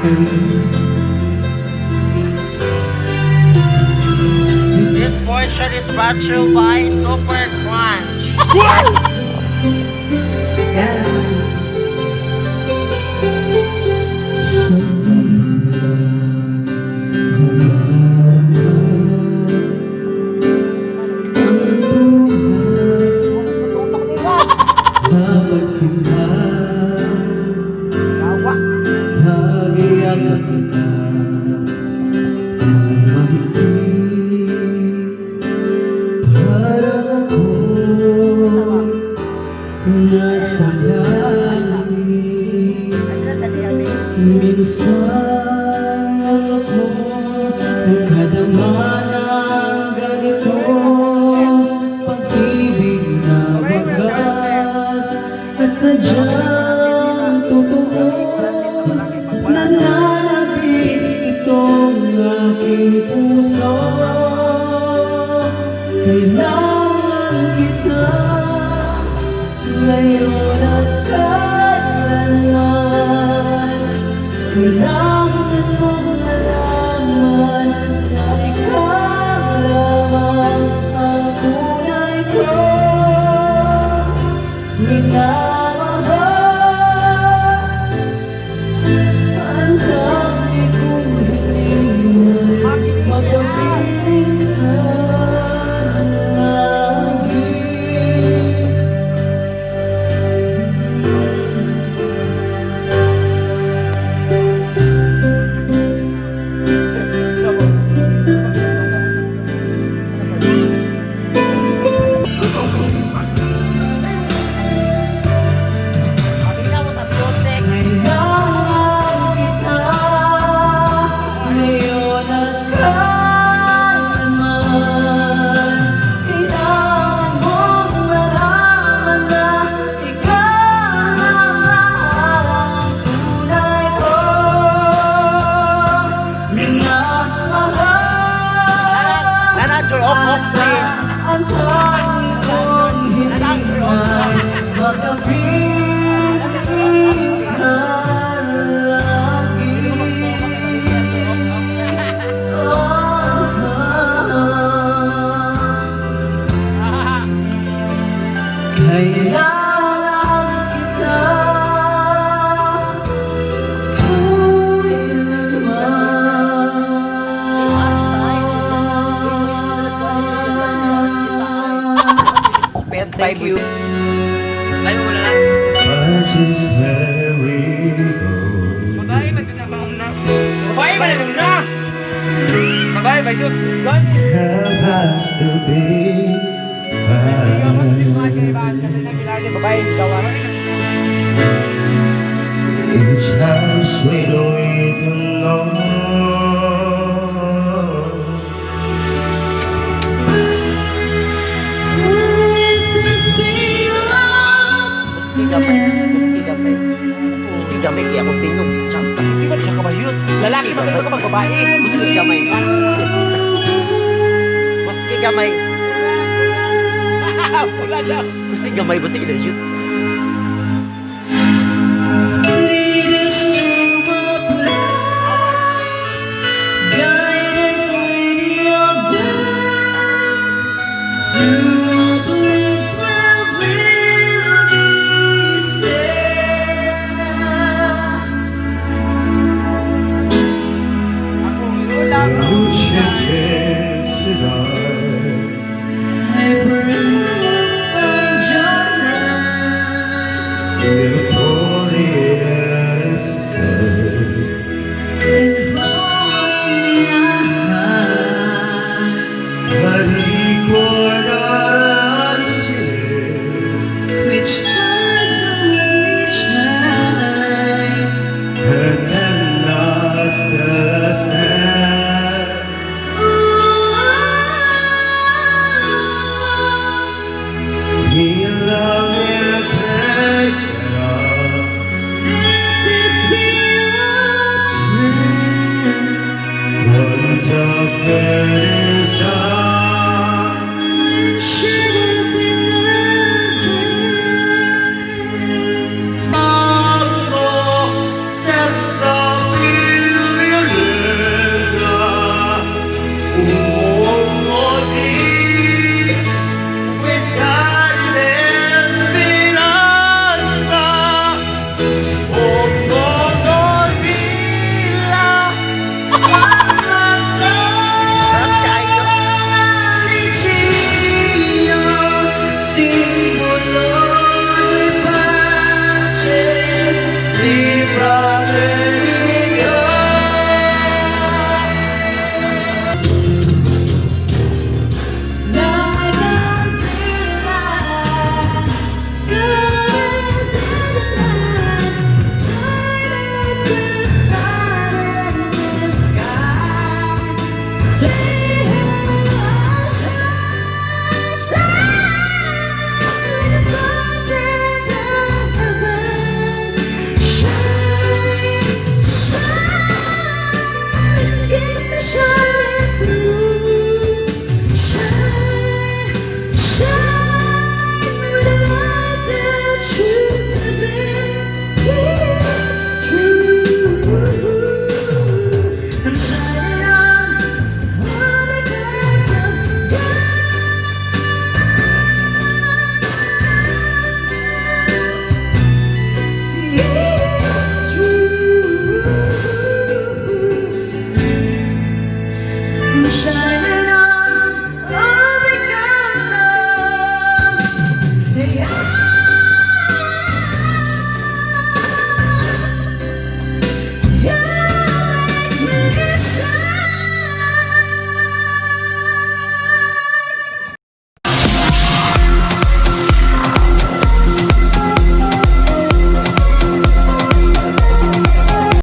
This portion is brought to you by Super Crunch. Minsan ako nagkadama ng ganito, pag-ibig na wagas at sadyang totoo. Nananapit itong aking puso, kailangan kita ngayon at kailanman. Kailangan mong malaman na ikaw lamang ang tunay ko minamahal. Hanggang di kong hiling magkapiling ka lagi. Ang tanging kong hiling ay magkapiling ka lagi. Kailangan kita Thank you. Ay, muna na. Babae, maganda ba na? Babae, maganda na! Babae, maganda na! Babae, gawa. Each house we don't even know. Gusti gamay kaya akong tinong. Di ba siya kabayot? Lalaki maganda ka magbabae. Gusti gamay. Gusti gamay. Gusti gamay ba sige na yun?